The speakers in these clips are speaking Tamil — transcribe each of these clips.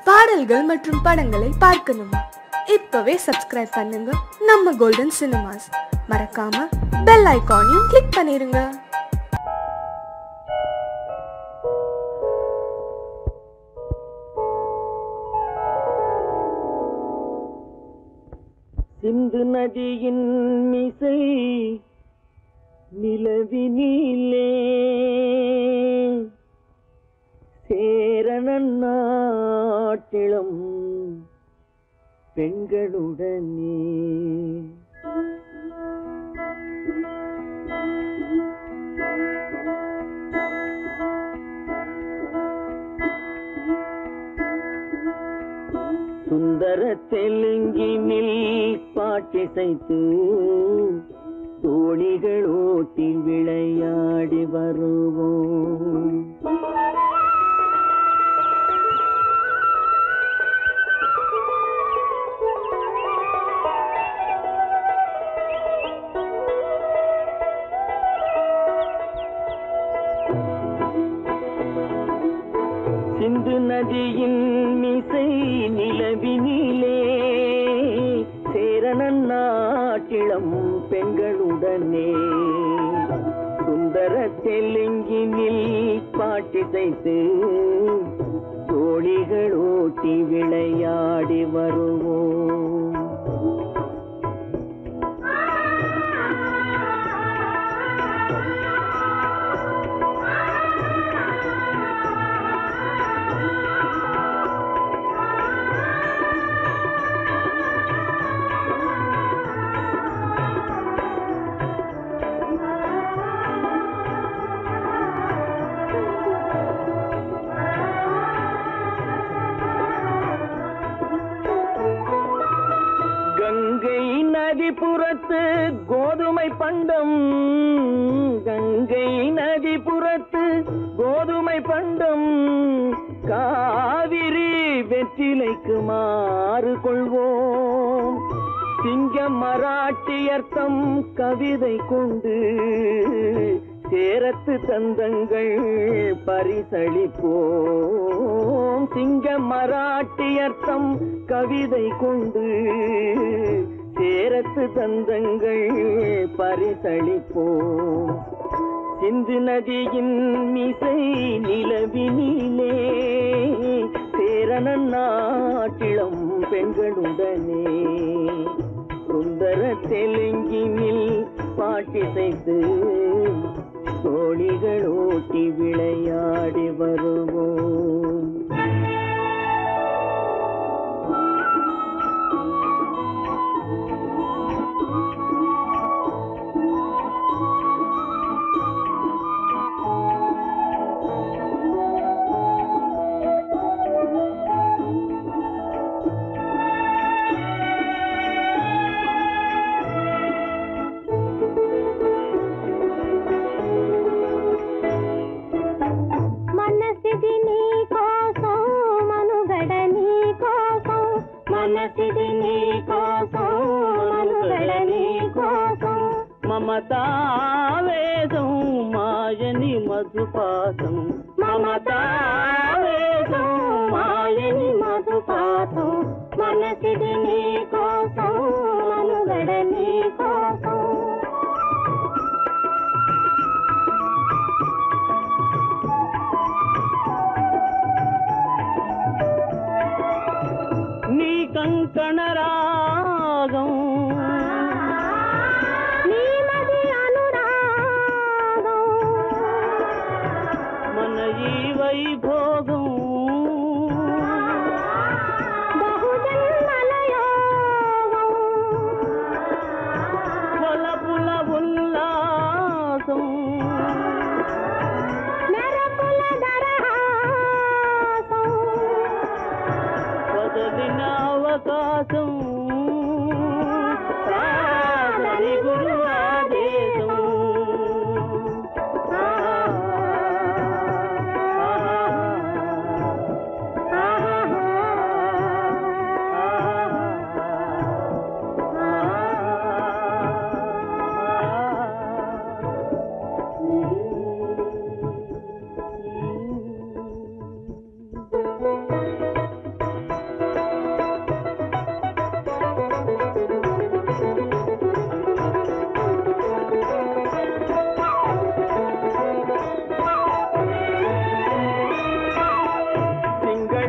பாடல்கள் மற்றும் படங்களை பார்க்கணுமா? இப்பவே சப்ஸ்கிரைப் பண்ணுங்க நம்ம கோல்டன் சினிமாஸ். மறக்காம பெல் ஐகானையும் கிளிக் பண்ணிருங்க. சிந்து நதியின் மிசை நிலவினிலே சேரணன் நாட்டிளம் பெண்களுடனே சுந்தர தெலுங்கினில் பாட்டிசைத்து தோணிகள் ஓட்டி விளையாடி வருவோம். சிந்து நதியின் மிசை நிலவினிலே சேரணன் நாட்டிளம் பெண்களுடனே சுந்தர தெலுங்கினில் பாட்டிசைத்து தோணிகள் ஓட்டி விளையாடி வருவோம். கங்கை நதிபுறத்து கோதுமை பண்டம், கங்கை நதிபுறத்து கோதுமை பண்டம், காவிரி வெற்றிலைக்கு மாறு கொள்வோம். சிங்க மராட்டியர்த்தம் கவிதை கொண்டு சேரத்து தந்தங்கள் பரிசளிப்போம். சிங்க மராட்டியர்த்தம் கவிதை கொண்டு சேரத்து தந்தங்கள் பரிசளிப்போம். சிந்து நதியின் மிசை நிலவினிலே சேரணன் நாட்டிளம் பெண்களுடனே சுந்தர தெலுங்கினில் பாட்டிசைத்து தோணிகள் ஓட்டி விளையாடி வருவோம். మమతావేదం మాయని మధుపాతం, మమతావేదం మాయని మధుపాతం, మనసిది నీ కోసం మనుగడ నీ కోసం. నీ కంకణ రాగం వైభోగం బహుజన్మలయోగం కొలపుల ఉల్లాసం మెరపుల దరహాసం వదలిన అవకాశం సాగరి గురు ఆదేశం.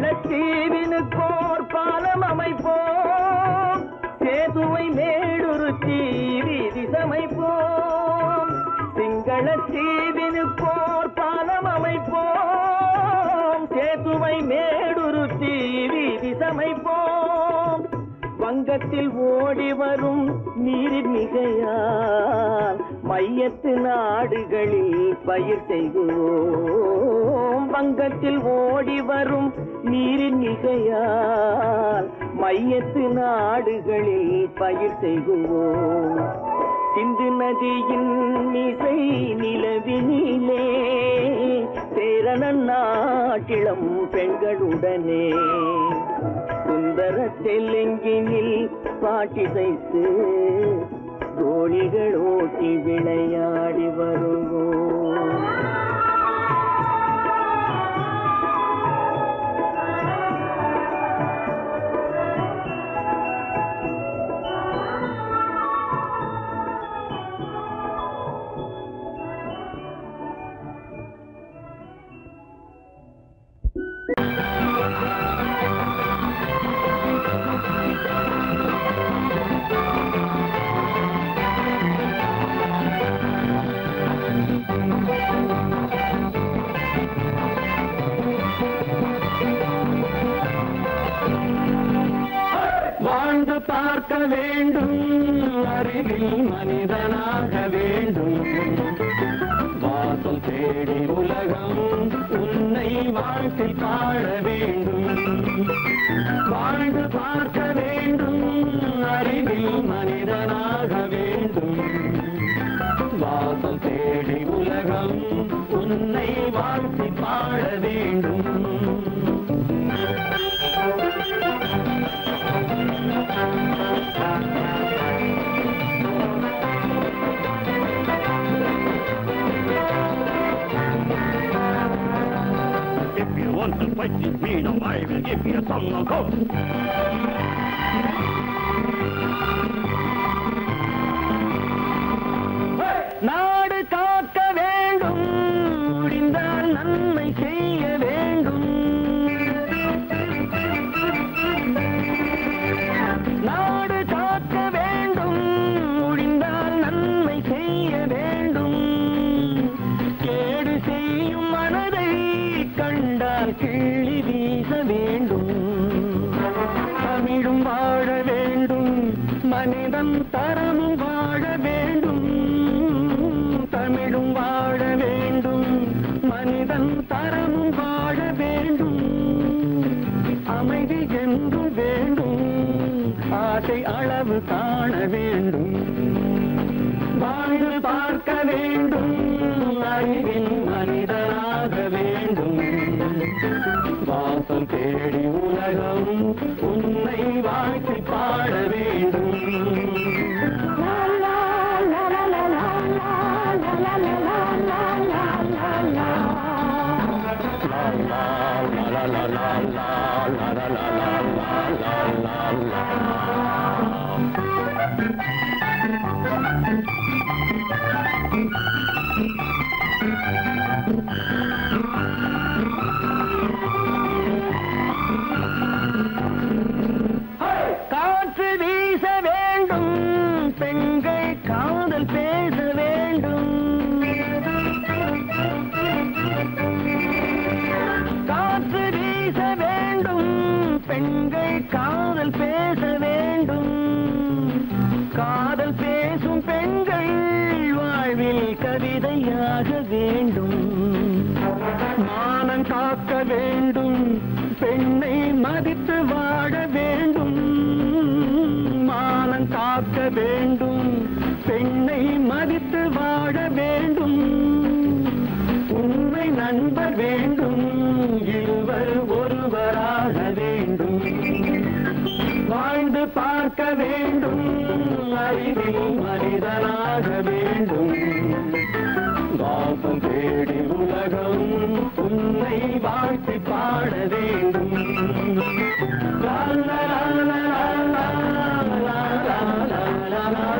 சிங்களத்தீவினுக்கோர் பாலம் அமைப்போம், சேதுவை மேடுருத்தி வீதி சமைப்போம். சிங்களத்தீவினுக்கோர் பாலம் அமைப்போம், சேதுவை மேடுருத்தி வீதி சமைப்போம். வங்கத்தில் ஓடி வரும் நீரின் மிகையால் மையத்து நாடுகளில் பயிர் செய்கிறோம். வங்கத்தில் ஓடி வரும் நீரின் மிகையால் மையத்து நாடுகளில் பயிர் செய்கிறோம். சிந்து நதியின் மிசை நிலவினிலே சேரணன் நாட்டிளம் பெண்களுடனே சுந்தர தெலுங்கினில் பாட்டிசைத்து தோழிகள் ஓட்டி விளையாடி வருவோம். வாழ்ந்து பார்க்க வேண்டும், அறிவில் மனிதனாக வேண்டும். வாசல் தேடி உலகம் உன்னை வாழ்த்தி பாட வேண்டும். வாழ்ந்து பார்க்க வேண்டும், அறிவில் மனிதனாக வேண்டும். வாசல் தேடி உலகம் உன்னை வாழ்த்தி பாட வேண்டும். If you want to fight with me now, I will give you some knockout. நாடு காக்க வேண்டும், முடிந்தால் நன்மை செய்ய வேண்டும். நாடு காக்க வேண்டும், முடிந்தால் நன்மை செய்ய வேண்டும். கேடு செய்யும் மனதை கண்டால் கிள்ளி வீச வேண்டும். தமிழும் வாழ வேண்டும், மனிதன் தரமும் வாழ வேண்டும். தமிழும் வாழ வேண்டும், மனிதன் தரமும் வாழ வேண்டும். அமைதி என்றும் வேண்டும், ஆசை அளவு காண வேண்டும். வாழ்ந்து பார்க்க வேண்டும், அறிவின் மனிதனாக வேண்டும். வாசம் தேடி உலகம் உன்னை வாழ்த்தி பாட வேண்டும். காற்று வீச வேண்டும், பெண்கள் காதல் பேச வேண்டும். காற்று வீச வேண்டும், பெண்கள் காதல் பேச வேண்டும். காதல் பேசும் பெண்கள் வாழ்வில் கவிதையாக வேண்டும். மானம் காக்க வேண்டும், பெண்ணை மதித்து வாழ வேண்டும். மானம் காக்க வேண்டும், பெண்ணை மதித்து வாழ வேண்டும். உண்மை நண்பர் வேண்டும், இருவர் ஒருவராக வேண்டும். வாழ்ந்து பார்க்க வேண்டும், அறிவில் மனிதனாக வேண்டும். வாசம் தேடி உலகம் உன்னை வாழ்த்தி பாட வேண்டும். லா லா லா லா லா லா லா லா லா லா லா.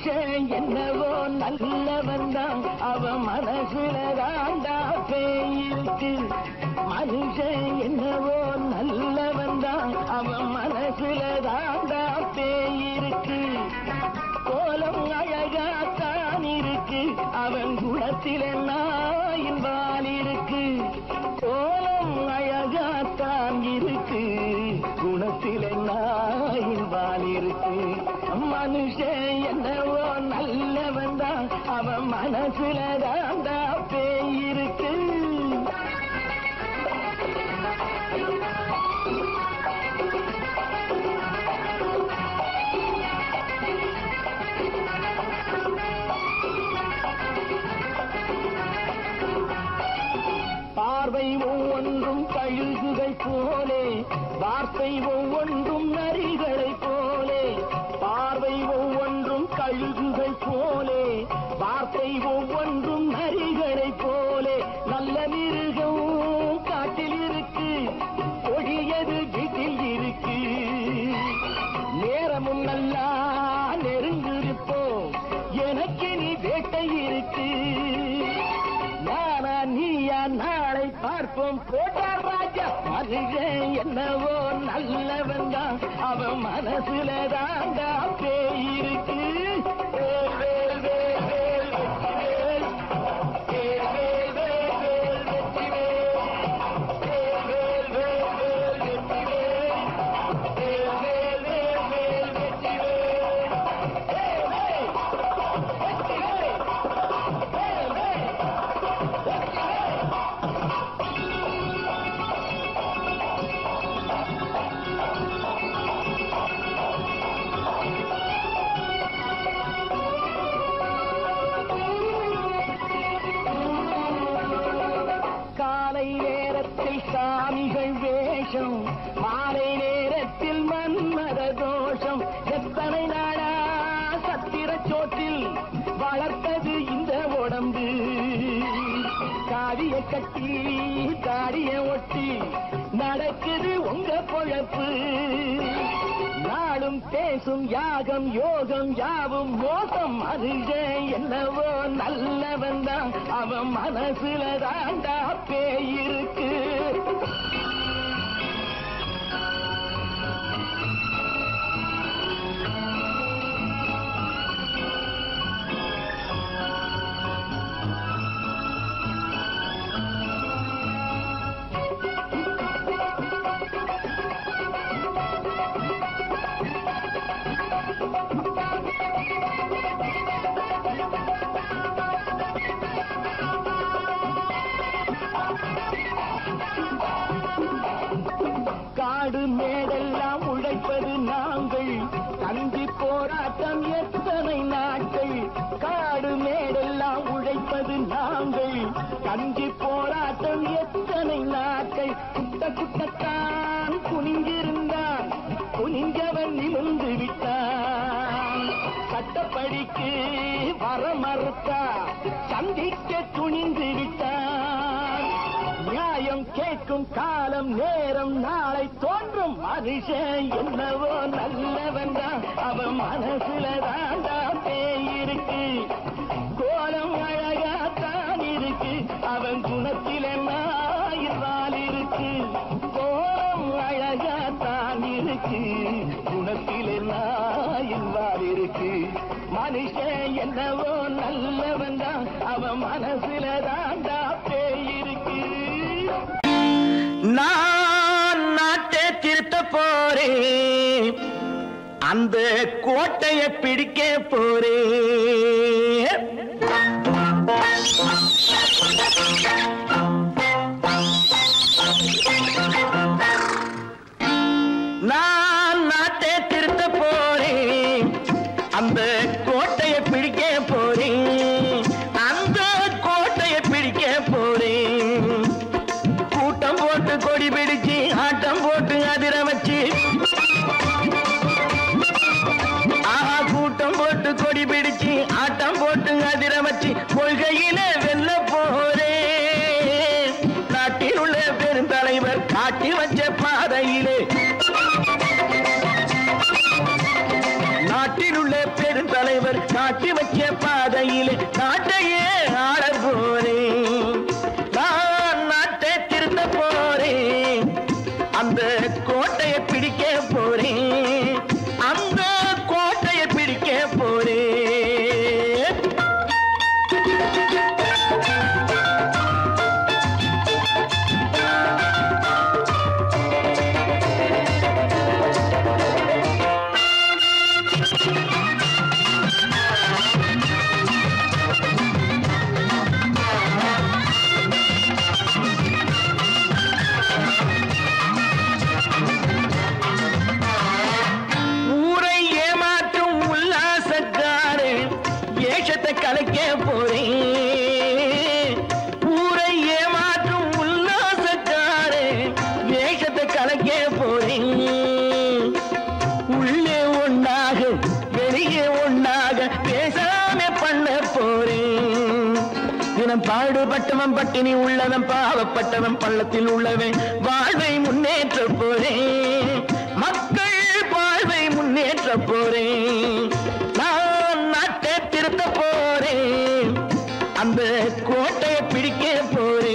மனுஷன் என்னவோ நல்லவன் தான், அவன் மனசுல தாண்டா பேயிருக்கு. மனுஷன் என்னவோ நல்லவன் தான், அவன் மனசுல தாண்டா பேயிருக்கு. கோலம் அழகாத்தான் இருக்கு, அவன் குணத்தில நாயின் வால் இருக்கு. கோலம் அழகாத்தான் இருக்கு, குணத்தில நாயின் வால் இருக்கு. மனுஷன் என்னவோ நல்லவன் தான், அவன் மனசுல தாண்டா பேயிருக்கு. பார்வை ஒவ்வொன்றும் கழுகுகள் போலே, வார்த்தை ஒவ்வொன்றும் நரிகளை போலே. பார்வை ஒவ்வொன்றும் கழுகுகள் போலே, வார்த்தை ஒவ்வொன்றும் நரிகளை போலே. நல்ல மிருகம் காட்டில் இருக்கு, கொடியது வீட்டில் இருக்கு. நேரமும் நல்லா நெருங்கிருப்போம், எனக்கு நீ வேட்டை இருக்கு. நானா நீயா நாளை பார்ப்போம், போட்டார் ராஜா. மனுஷன் என்னவோ நல்லவன் தான், அவன் மனசுல தாண்டா பேயிருக்கு. வேல் வேல் வேல் வேல் வெற்றிவேல், வேல் வேல் வேல் வேல் வெற்றிவேல், வேல் வேல் வேல் வேல் வெற்றிவேல், வேல் வேல் வேல் வேல் வெற்றிவேல், வேல் வேல் வெற்றிவேல், வேல் வேல். காலை நேரத்தில் சாமிகள் வேஷம், மாலை நேரத்தில் மன்மத தோஷம். எத்தனை நாளா சத்திர சோற்றில் வளர்த்தது இந்த உடம்பு. காவிய கட்டி தாடிய ஒட்டி நடக்குது உங்க பொழப்பு. நாளும் பேசும் யாகம் யோகம் யாவும் மோசம். மனுஷன் என்னவோ நல்லவன் தான், அவன் மனசுல தாண்டா பேயிருக்கு. காடு மேடெல்லாம் உழைப்பது நாங்கள், கஞ்சி போராட்டம் எத்தனை நாட்கள். காடு மேடெல்லாம் உழைப்பது நாங்கள், கஞ்சி போராட்டம் எத்தனை நாட்கள். குட்ட குட்டத்தான் குனிஞ்சிருந்தான், குனிஞ்சவன் நிமிர்ந்து விட்டான். சட்டப்படிக்கு வர மறுத்தா, சந்திக்க துணிந்து விட்டான். நியாயம் கேட்கும் காலம் நேரம் நாளை தோன்றும். மனுஷன் என்னவோ நல்லவன் தான், அவன் மனசுல தாண்டா பேயிருக்கு. கோலம் அழகாத்தான் இருக்கு, அவன் குணத்தில நாயிரால் இருக்கு. கோலம் அழகாத்தான் இருக்கு, குணத்தில நாயிரால் இருக்கு. மனுஷன் என்னவோ நல்லவன் தான், அவன் மனசுல தாண்டா பேயிருக்கு. நான் நாட்டை திருத்த போறேன், அந்த கோட்டையை பிடிக்க போறேன். நான் நாட்டை திருத்த போறேன், அந்த கோட்டையை பிடிக்க போறேன். அந்த கோட்டையை பிடிக்க போறேன். கூட்டம் போட்டு கொடி பிடிச்சு ஆட்டம் போட்டு அதிர வச்சு, ஆஹா கூட்டம் போட்டு கொடி பிடிச்சு ஆட்டம் போட்டு பாதையிலே நாட்டையே ஆள போறேன். நான் நாட்டை திருத்த போறேன். அந்த கோட்டையை பிடிக்க போறேன். அந்த கோட்டையை பிடிக்க போறேன். கலைக்க போறேன். ஊரை ஏமாற்றும் உல்லாசக்காரே வேஷத்தை கலைக்க போறேன். உள்ளே ஒன்னாக வெளியே ஒன்னாக பேசாம பண்ண போறேன். தினம் பாடுபட்டவன் பட்டினி உள்ளவன் பாவப்பட்டவன் பள்ளத்தில் உள்ளவன் வாழ்வை முன்னேற்ற போறேன். மக்கள் வாழ்வை முன்னேற்ற போறேன். நான் நாட்டை திருத்த போறேன். அந்த கோட்டையை பிடிக்க போறேன்.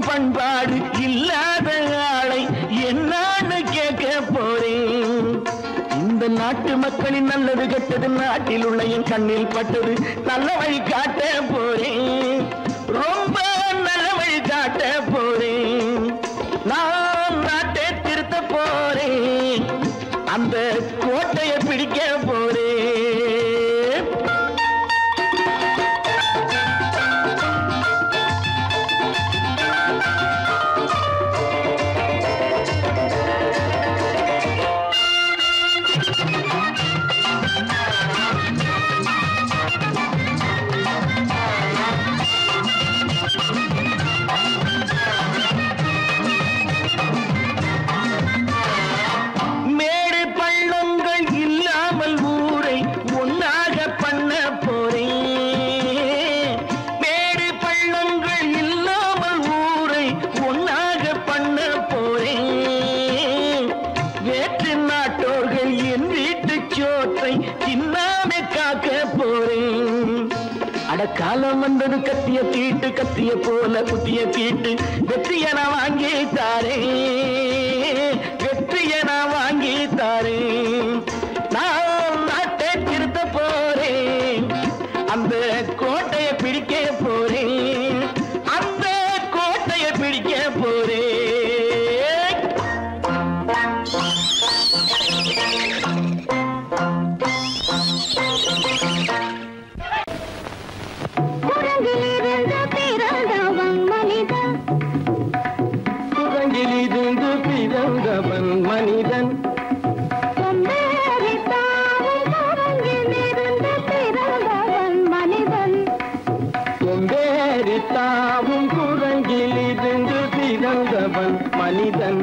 பண்பாடு இல்லாத ஆளை என்னான்னு கேட்க போறேன். இந்த நாட்டு மக்களின் நல்லது கெட்டது நாட்டில் உள்ள என் கண்ணில் பட்டது நல்ல வழி காட்ட போறேன். ரொம்ப நல்ல வழி காட்ட போறேன். நான் நாட்டை திருத்த போறேன். அந்த கோட்டையை பிடிக்க போறேன். காலம் வந்தது கத்திய தீட்டு கத்திய போல குத்திய தீட்டு வெற்றிய நான் வாங்கி தாரேன். வெற்றிய நான் வாங்கி தாரேன். நான் நாட்டை திருத்த போறேன். அந்த கோட்டையை பிடிக்க போறேன். அந்த கோட்டையை பிடிக்க போறேன். குரங்கிலிருந்து பிறந்தவன் மனிதன். கொம்பேரித்தாவும் குரங்கிலிருந்து பிறந்தவன் மனிதன். கொம்பேரித்தாவும் குரங்கிலிருந்து பிறந்தவன் மனிதன்.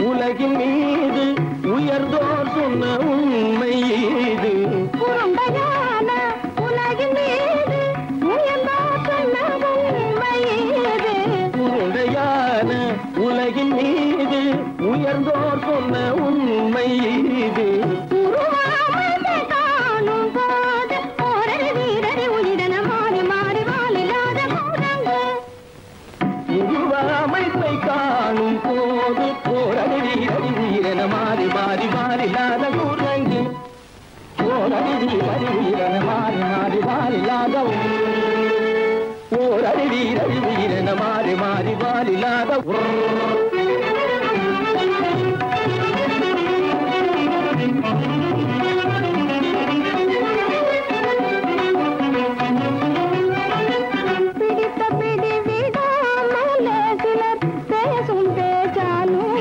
உலகின் மீது உயர்ந்தோர் சொன்ன உண்மை இது. உருண்டையான உலகின் மீது உயர்ந்தோர் சொன்ன உண்மை இது. உருண்டையான உலகின் மீது உயர்ந்தோர் சொன்ன உண்மை இது. உருவாமையை காணும் போது ஓரடி வீரடி உயிரென மாறி மாறி வாலில்லாத குரங்கு. உருவாமையை காணும் போது ஓரடி வீரடி உயிரென மாறி மாறி வாலில்லாத குரங்கு. ஓரடி வீரடி உயிரென மாறி மாறி வாலில்லாத ஓரடி வீரடி உயிரென மாறி மாறி வாலில்லாத பிடித்த பிடி விடாமலே சிலர் பேசும் பேச்சாலும்.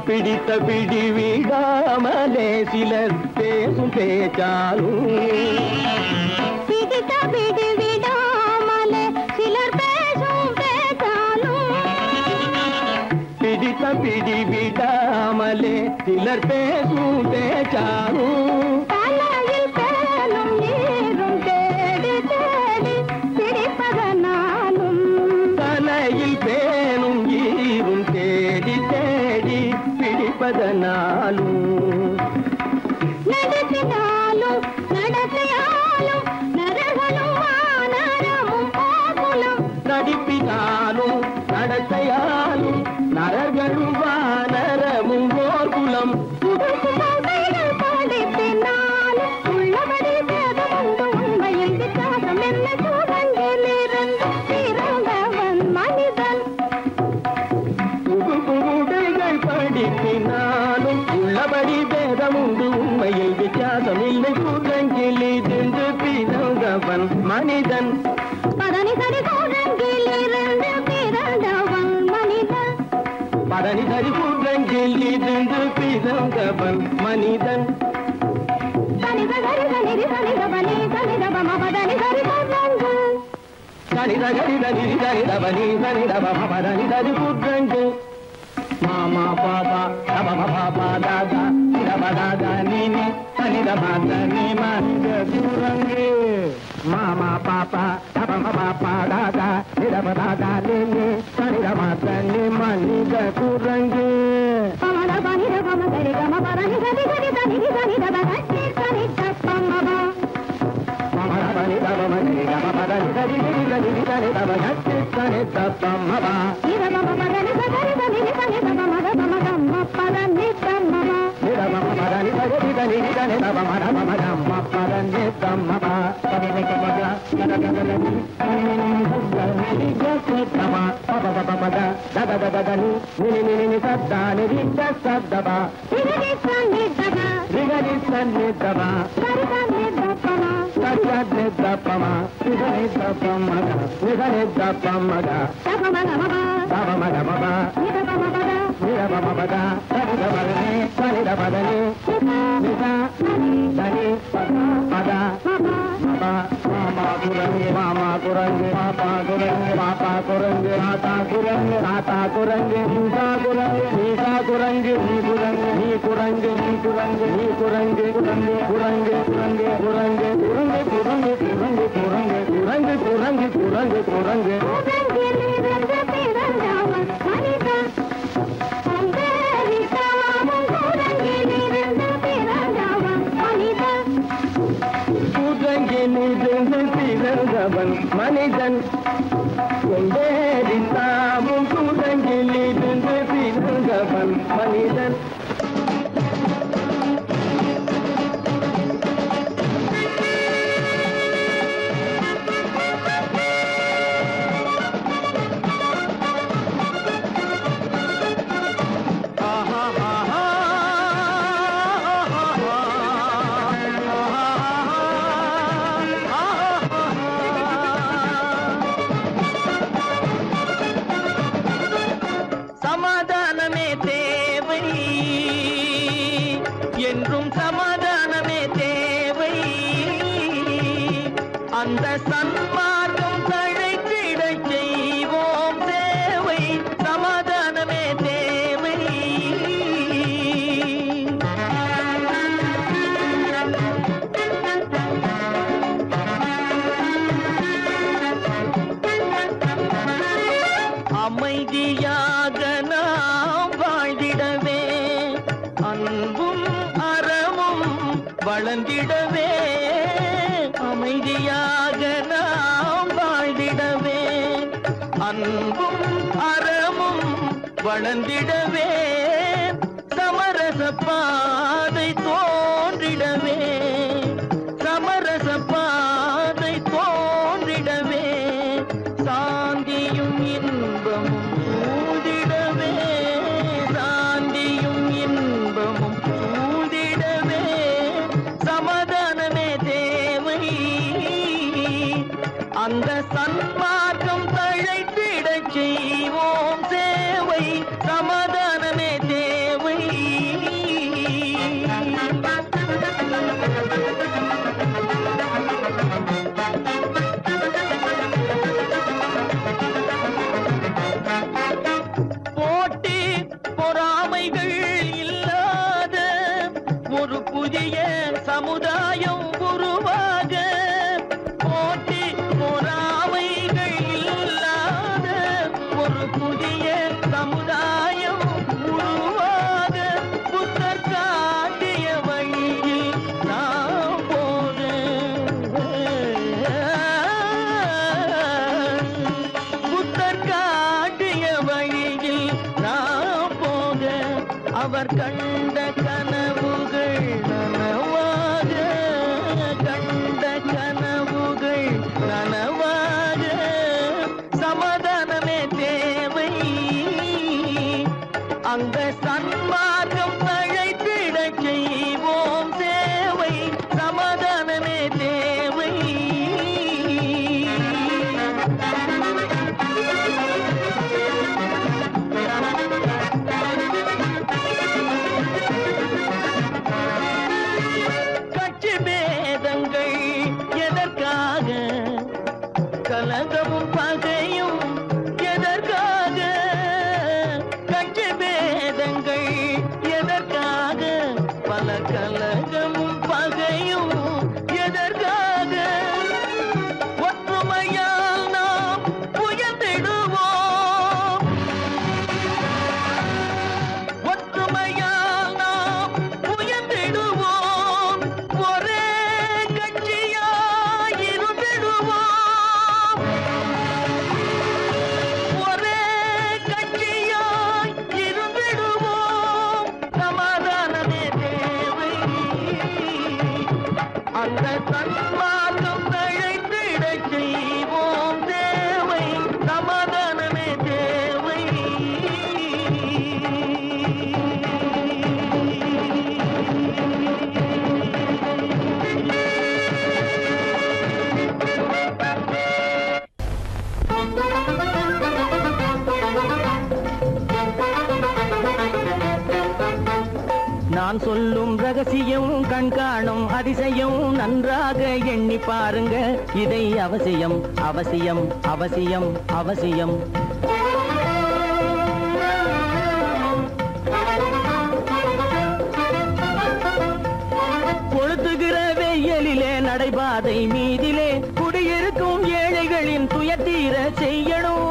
பிடித்த பிடி விடாமலே சிலர் பேசும் பேச்சாலும். பிடித்த பிடி விடாமலே சிலர் பேசும் பேச்சாலும். பிடித்த பிடி விடாமலே சிலர் பேசும் பேச்சாலும். தலையில் பேலும் நீரும் தேடி தேடி பிடிப்பதனாலும். தலையில் பேணும் ஈரும் தேடி தேடி பிடிப்பதனாலும். நடத்தினாலும் நடத்தையாலும் நரகளும் வானரமும் போகுலும். நடிப்பினாலும் நடத்தையாலும் நரர்களும் வானரமும் போர்க்குலம். உடுக்குகைகள் படிப்பினாலும் உள்ளபடி பேதமுண்டு உண்மையில் வித்தியாசம் என்ன சூழங்கிலிருந்து பிறந்தவன் மனிதன். உடைகள் படிப்பினாலும் உள்ளபடி பேதமுண்டு உண்மையில் வித்தியாசம் இல்லை. கூட்டங்கிலிருந்து பிறந்தவன் மனிதன். பதனி சரி சூழங்கிலிருந்து பிறந்தவன் மனிதன். பதனி சரி கூட்டங்கிலிருந்து பிறந்தவன் மனிதன். தனித சரி தனிதி தனிதபனி தனிதபம பதனி சரி சூழங்கு. தனித கரிதனி தனிதபனி தனிதபம பதனி சரி கூட்டங்கு. மாமா பாபா தபம பாபா தாதா தப தாதா நீனி தனிதப தனி மனித குரங்கு. மாமா பாப்பா தபம பாப்பா தாதா தப தாதா நீனி தனிதப தனி மனித குரங்கு. பமத பனித பம சரி கம பதனி சரி சரி தனிதி தனிதப கட்டி சரி தப்பமப. மம பனி தபம சரி கம பதனி சரி சரி தனி தனிதப கட்டி சரி தப்பமப. இதபம பதனி சரி தனிதி தனிதப மத பம கம்ம பதனி தம்மப. நிதமம பதனி சரி தனி தனிதப மத மம கம்ம பதனி தம்மப. பதனி கமக கதகதனி நினி ஜசதம பப பப மத ததததனி நினி நினி சத்தானி ஜசதப. திகதி சன்னிதப ரிகதி சன்னிதப சரி சன்னிதபம. சரிதனி தப்பம நிதனி தப்பமக நிதனி தப்பமக தபம கமப தபம கமப நிதபம பத நிதமம பத தனிதபதனி தனிதபதனி நித தனி பத மப மாமா குரங்கு மாமா குரங்கு பாப்பா குரங்கு பாப்பா குரங்கு ஆத்தா குரங்கு ஆத்தா குரங்கு நீசா குரங்கு நீசா குரங்கு நீ குரங்கு நீ குரங்கு நீ குரங்கு நீ குரங்கு குரங்கு குரங்கு குரங்கு குரங்கு குரங்கு குரங்கு குரங்கு குரங்கு குரங்கு குரங்கு குரங்கு. உலகிலிருந்து பிறந்தவன் மனிதன். அம்பேரித்தாவும் உலகிலிருந்து பிறந்தவன் மனிதன். கூட்டங்கிலிருந்து பிறந்தவன் மனிதன். கொண்டேரித்தாவும் கூட்டங்கிலிருந்து பிறந்தவன் மனிதன். சமாதானமே தேவை என்றும் சமாதானமே தேவை. அந்த சன்மார்க்கம் தழைத்திட செய்வோம் சேவை. சமாதானமே தேவை. அமைதியா நாம் வாழ்ந்திடவே அன்பும் அறமும் வளர்ந்திடவே அமைதியாக நாம் வாழ்ந்திடவே அன்பும் அறமும் வளர்ந்திடவே சமரச பாதை தோன்றிடவே சமரச பாதை தோன்றிடவே சாந்தியும் இன்பமும் சூழ்ந்திடவே சாந்தியும் இன்பமும் சூழ்ந்திடவே சமாதானமே தேவை அந்த சன்மார்க்கம் தழைத்திடச் செய்வோம் சேவை சமாதானமே தேவை போட்டி பொறாமைகள் இல்லாத ஒரு புதிய சமுதாயம் உருவாக போட்டி பொறாமைகள் இல்லாத ஒரு புதிய சமுதாயம் உருவாக புத்தர் காட்டிய வழியில் நாம் போக புத்தர் காட்டிய வழியில் நாம் போக அவர் கண்ட கனவுகள் நனவாக கண்ட கனவுகள் நனவாக சமாதானமே தேவை அந்த சன்மார்க்கம் தழைத்திடச் செய்வோம் சேவை சமாதானமே தேவை கட்சி பேதங்கள் எதற்காக கலகமும் பகையும் எதற்காக கட்சி பேதங்கள் எதற்காக பல கலகமும் பகையும் எதற்காக ஒற்றுமையால் நாம் உயர்ந்திடுவோம் ஒற்றுமையால் நாம் உயர்ந்திடுவோம் ஒரே கட்சியாய் இருந்திடுவோம் ஒரே கட்சியாய் இருந்திடுவோம் சமாதானமே தேவை அந்த சன்மார்க்கம் தழைத்திடச் செய்வோம் தேவை சமாதானமே தேவை நான் சொல்லும் ரகசியம் கண்காணும் அதிசயம் நன்றாக எண்ணி பாருங்க இதை அவசியம் அவசியம் அவசியம் அவசியம் கொளுத்துகிற வெயிலிலே நடைபாதை மீதிலே குடியிருக்கும் ஏழைகளின் துயத்தீர செய்யணும்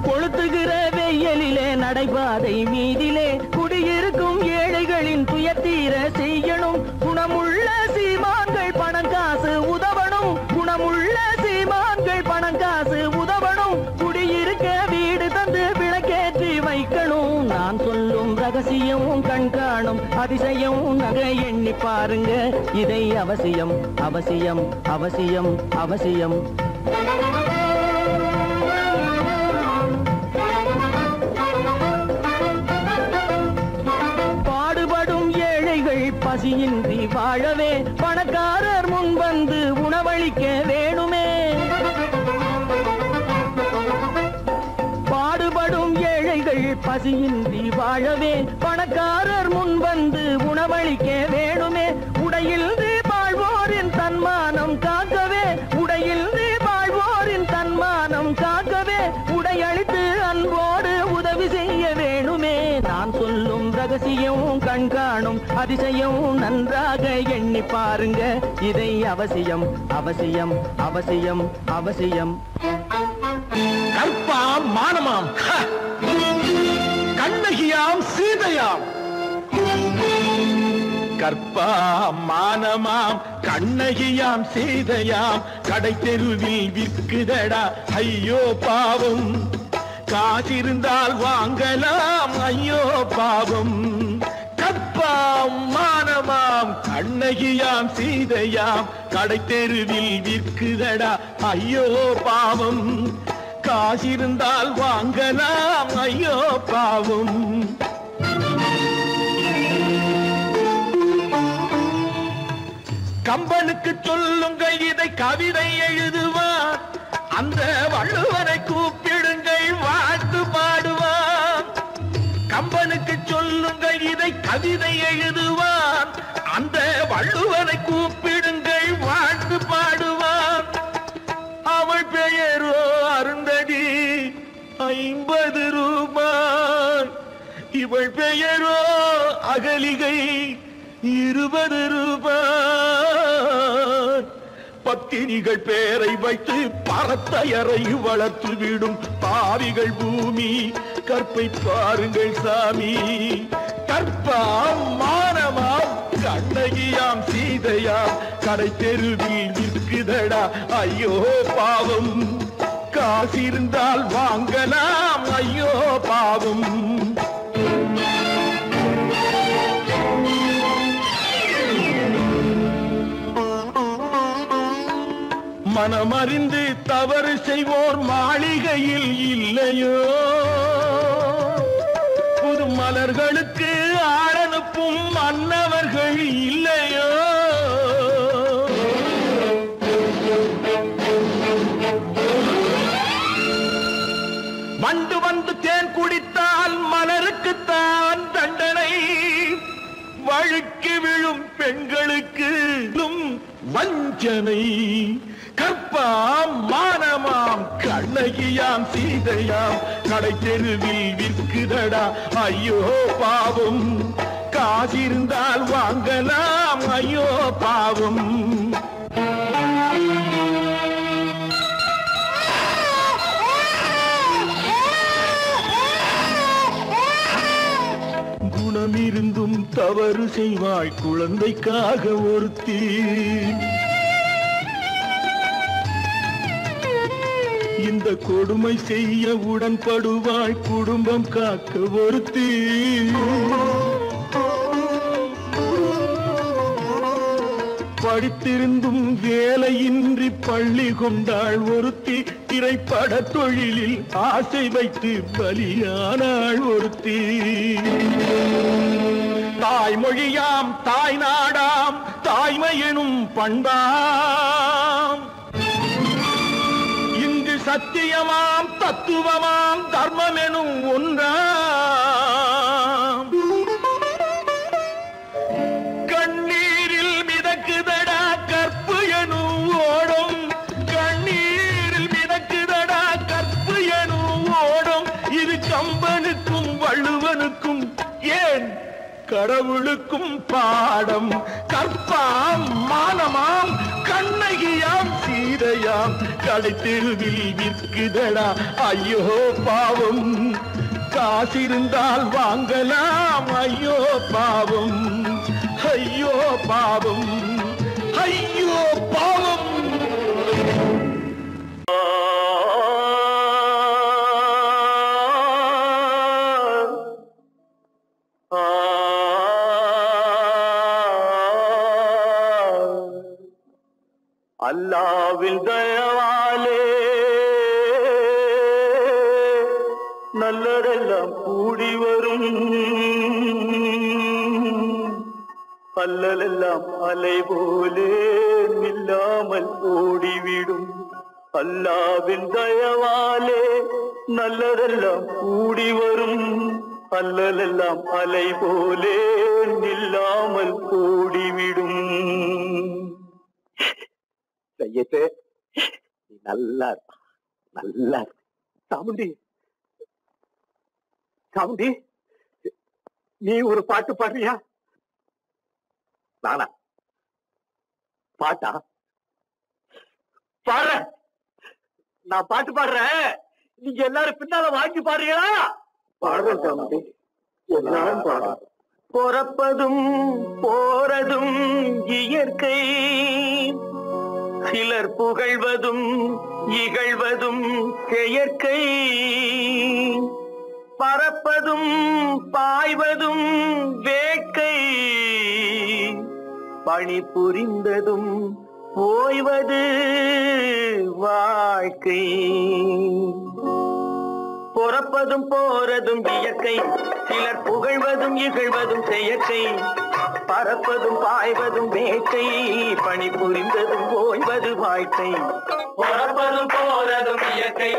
கொளுத்துகிற வெயிலிலே நடைபாதை மீதிலே குடியிருக்கும் ஏழைகளின் துயத்தீர செய்யணும் குணமுள்ள சீமான்கள் பணம் காசு உதவணும் குணமுள்ள சீமான்கள் பணம் காசு உதவணும் குடியிருக்க வீடு தந்து விளக்கேற்றி வைக்கணும் நான் சொல்லும் ரகசியம் கண்காணும் அதிசயம் நகை எண்ணி பாருங்க இதை அவசியம் அவசியம் அவசியம் அவசியம் பாடுபடும் ஏழைகள் பசியின்றி வாழவே பணக்காரர் முன் வந்து உணவளிக்க வேணுமே பாடுபடும் ஏழைகள் பசியின்றி வாழவே பணக்காரர் முன் வந்து உணவளிக்க வேணுமே உடையில் வாழ்வோரின் தன்மானம் காக்கவே உடையில் வாழ்வோரின் தன்மானம் காக்கவே உடையளித்து அன்போடு உதவி செய்ய வேணுமே நான் சொல்லும் ரகசியம் கண்காணும் அதிசயம் நன்றாக எண்ணி பாருங்க இதை அவசியம் அவசியம் அவசியம் அவசியம் கற்பாம் மானமாம் கண்ணகியாம் சீதையாம். கற்பாம் மானமாம் கண்ணகியாம் சீதையாம் கடை தெருவில் விற்குதடா ஐயோ பாவம். காசிருந்தால் வாங்கலாம் ஐயோ பாவம். கற்பாம் மானமாம் கண்ணகியாம் சீதையாம் கடை தெருவில் விற்குதடா ஐயோ பாவம். காசிருந்தால் வாங்கலாம் ஐயோ பாவம். கம்பனுக்கு சொல்லுங்கள் இதை கவிதை எழுதுவார். அந்த வள்ளுவரை கூப்பிடுங்கள் வாழ்த்து பாடுவார். கம்பனுக்கு சொல்லுங்கள் இதை கவிதை எழுதுவார். அந்த வள்ளுவரை கூப்பிடுங்கள் வாழ்த்து பாடுவார். அவள் பெயரோ அருந்ததி 50 ரூபாய். இவள் பெயரோ அகலிகை 20 ரூபாய். பத்தினிகள் பேரை வைத்து பரத்தையரை வளர்த்து விடும் பாவிகள் பூமி. கற்பை பாருங்கள் சாமி. கற்பாம் மானமாம் கண்ணகியாம் சீதையாம் கடை தெருவில் விற்குதடா ஐயோ பாவம். காசிருந்தால் வாங்கலாம் ஐயோ பாவம். மனமறிந்து தவறு செய்வோர் மாளிகையில் இல்லையோ. புது மலர்களுக்கு ஆளனுப்பும் மன்னவர்கள் இல்லையோ. வண்டு வந்து தேன் குடித்தால் மலருக்குத்தான் தண்டனை. வழுக்கி விழும் பெண்களுக்கு வஞ்சனை. கற்பாம் மானமாம் கண்ணகியாம் சீதையாம் கடை தெருவில் விற்குதடா ஐயோ பாவம். காசிருந்தால் வாங்கலாம் ஐயோ பாவம். குணமிருந்தும் தவறு செய்வாய் குழந்தைக்காக ஒருத்தி. இந்த கொடுமை செய்ய உடன்படுவாய் குடும்பம் காக்க ஒருத்தி. படித்திருந்தும் வேலையின்றி பள்ளி கொண்டாள் ஒருத்தி. திரைப்பட தொழிலில் ஆசை வைத்து பலியானாள் ஒருத்தி. தாய்மொழியாம் தாய் நாடாம் தாய்மை எனும் பண்பாம். இங்கு சத்தியமாம் தத்துவமாம் தர்மம் எனும் ஒன்றாம். கண்ணீரில் மிதக்குதடா கற்பு எனும் ஓடும். கண்ணீரில் மிதக்குதடா கற்பு எனும் ஓடும். இது கம்பனுக்கும் வள்ளுவனுக்கும் ஏன் கடவுளுக்கும் பாடம். கற்பாம் மானமாம் கண்ணகியாம் சீதையாம் கடை தெருவில் விற்குதடா ஐயோ பாவம். காசிருந்தால் வாங்கலாம் ஐயோ பாவம். ஐயோ பாவம். ஐயோ பாவம். அல்லாவின் தயவாலே நல்லதெல்லாம் கூடி வரும். அல்லலெல்லாம் அலை போலே நில்லாமல் ஓடிவிடும். அல்லாவின் தயவாலே நல்லதெல்லாம் கூடி வரும். அல்லலெல்லாம் அலை போலே நில்லாமல் ஓடிவிடும். செய்யட்டு நீ நல்லா நல்லா சாமுண்டி. சாமுண்டி நீ ஒரு பாட்டு பாடுறியா? நானா பாட்டா பாடுற? நான் பாட்டு பாடுறேன், நீங்க எல்லாரும் பின்னால வாங்கி பாருங்களா? பாடுறேன் சாமி, எல்லாரும் பாடுறேன். பிறப்பதும் போறதும் இயற்கை, சிலர் புகழ்வதும் இகழ்வதும் செயற்கை, பறப்பதும் பாய்வதும் வேட்கை, பணி புரிந்ததும் ஓய்வது வாழ்க்கை. பிறப்பதும் போறதும் இயற்கை, சிலர் புகழ்வதும் இகழ்வதும் செயற்கை, பறப்பதும் பாய்வதும் வேட்கை, பணி புரிந்ததும் ஓய்வது வாழ்க்கை. பிறப்பதும் போறதும் இயற்கை,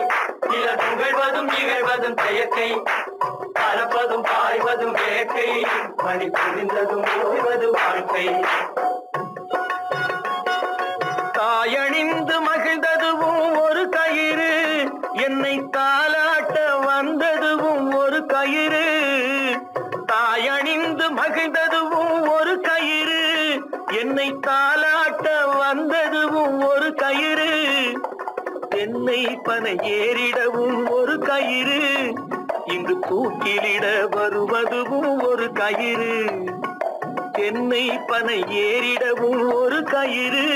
சிலர் புகழ்வதும் இகழ்வதும் செயற்கை, பறப்பதும் பாய்வதும் வேட்கை, பணி புரிந்ததும் ஓய்வது வாழ்க்கை. தாயணிந்து மகிழ்ந்ததுவும் ஒரு கயிறு, என்னை தாலாட்ட வந்ததுவும் ஒரு கயிறு. தாயணிந்து மகிழ்ந்ததுவும் ஒரு கயிறு, என்னை தாலாட்ட வந்ததுவும் ஒரு கயிறு. என்னை பனை ஏறிடவும் ஒரு கயிறு, இங்கு தூக்கிலிட வருவதுவும் ஒரு கயிறு. என்னை பனை ஏறிடவும் ஒரு கயிறு,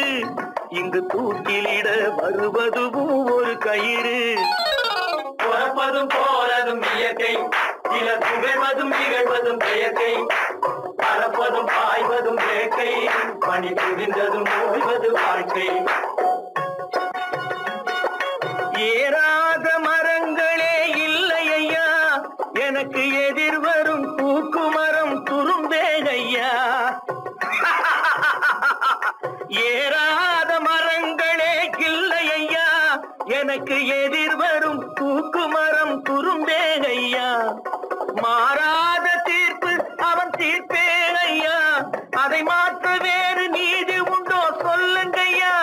இங்கு தூக்கிலிட வருவதுவும் ஒரு கயிறு. பிறப்பதும் போறதும் இயற்கை, சிலர் புகழ்வதும் இகழ்வதும் செயற்கை, பறப்பதும் பாய்வதும் வேட்கை, பணி புரிந்ததும் ஓய்வது வாழ்க்கை. ஏறாத மரங்களே இல்லை ஐயா, எனக்கு எதிர் வரும் பூக்கு மரம் துரும்பேகையா. ஏறாத மரங்களே இல்லை ஐயா, எனக்கு எதிர் வரும் பூக்கு மரம் துரும்பேகையா. மாறாத தீர்ப்பு அவன் தீர்ப்பேகையா, அதை மாற்ற வேறு நீதி உண்டோ சொல்லுங்கய்யா.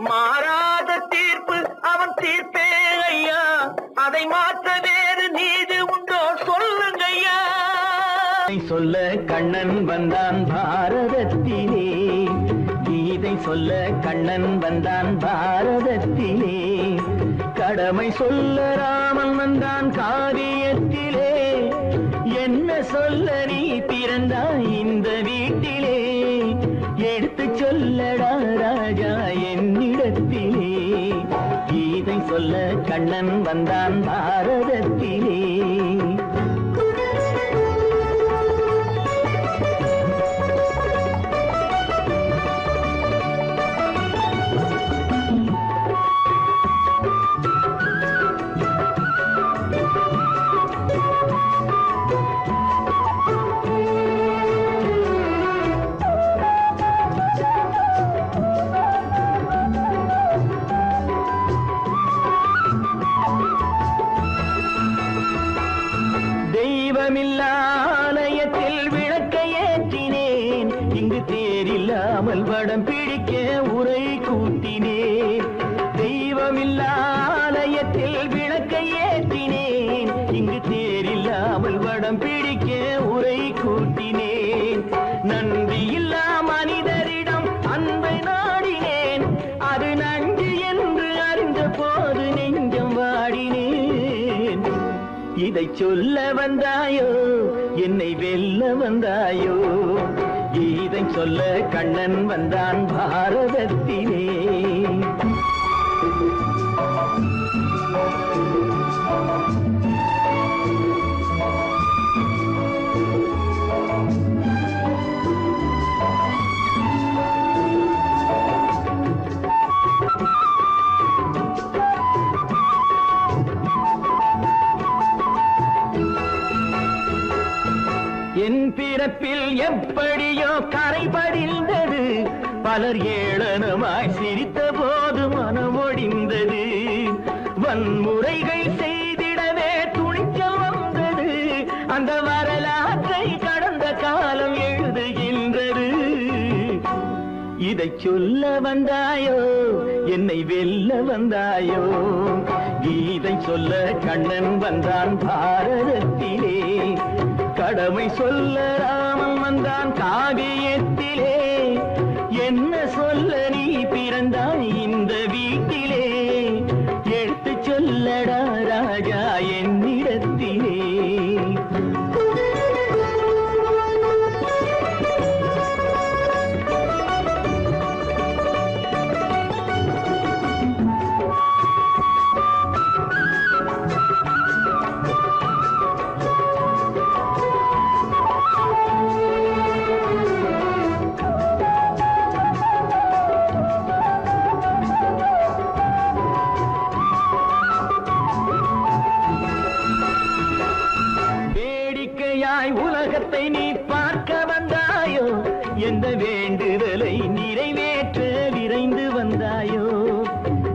மாறாத தீர்ப்பு அவன் தீர்ப்பேகையா, அதை மாற்ற வேறு நீதி உண்டோ சொல்லுங்கய்யா. சொல்ல கண்ணன் வந்தான் பாரதத்திலே, கீதை சொல்ல கண்ணன் வந்தான் பாரதத்திலே, கடமை சொல்ல ராமன் வந்தான் காரியத்திலே. என்ன சொல்ல நீ பிறந்தாய் இந்த வீட்டிலே, எடுத்து சொல்லடா ராஜா என்னிடத்திலே. கீதை சொல்ல கண்ணன் வந்தான் பாரதத்திலே. ஆலயத்தில் விளக்கை ஏற்றினேன், இங்கு தேரில்லாமல் வடம் பிடிக்க உரை கூட்டினேன். தெய்வமில்லா ஆலயத்தில் விளக்கை ஏற்றினேன், இங்கு தேரில்லாமல் வடம் பிடிக்க உரை கூட்டினேன். நன்றியில்லா மனிதரிடம் அன்பை நாடினேன், அது நன்றி என்று அறிந்த போது நெஞ்சம் வாடினேன். இதை சொல்ல வந்தாயோ என்னை வெல்ல வந்தாயோ, இதை சொல்ல கண்ணன் வந்தான் பாரதத்திலே. என் பிறப்பில் எப்படியோ கரை படிந்தது, பலர் ஏளனமாய் சிரித்த போது மனமொடிந்தது. வன்முறைகள் செய்திடவே துணிச்சல் வந்தது, அந்த வரலாற்றை கடந்த காலம் எழுதுகின்றது. இதை சொல்ல வந்தாயோ என்னை வெல்ல வந்தாயோ, கீதை சொல்ல கண்ணன் வந்தான் பாரதத்திலே. கடமை சொல்ல ராமன் வந்தான் காவியத்திலே. என்ன சொல்ல நீ பிறந்தாய் இந்த வீட்டிலே, எடுத்து சொல்லடா ராஜா என்னிடத்திலே. உலகத்தை நீ பார்க்க வந்தாயோ, எந்த வேண்டுதலை நிறைவேற்ற விரைந்து வந்தாயோ.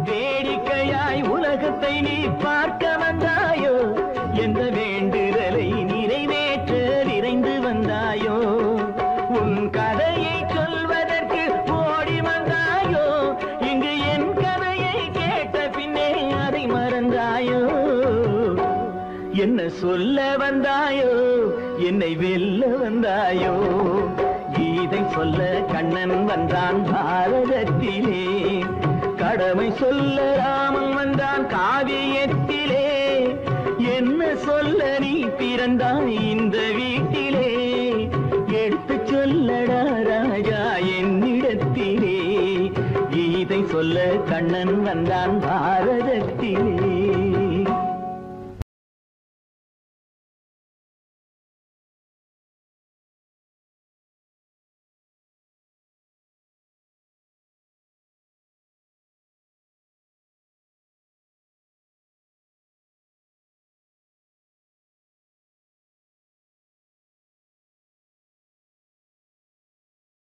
வேடிக்கையாய் உலகத்தை நீ பார்க்க வந்தாயோ, எந்த வேண்டுதலை நிறைவேற்ற விரைந்து வந்தாயோ. உன் கதையை சொல்வதற்கு ஓடி வந்தாயோ, இங்கு என் கதையை கேட்ட பின்னே அதை மறந்தாயோ. என்ன சொல்ல வந்தாயோ, என்னை வெல்ல வந்தாயோ. கீதை சொல்ல கண்ணன் வந்தான் பாரதத்திலே, கடமை சொல்ல ராமன் வந்தான் காவியத்திலே. என்ன சொல்ல நீ பிறந்தாய் இந்த வீட்டிலே, எடுத்து சொல்லடா ராஜா என்னிடத்திலே. கீதை சொல்ல கண்ணன் வந்தான் பாரதத்திலே.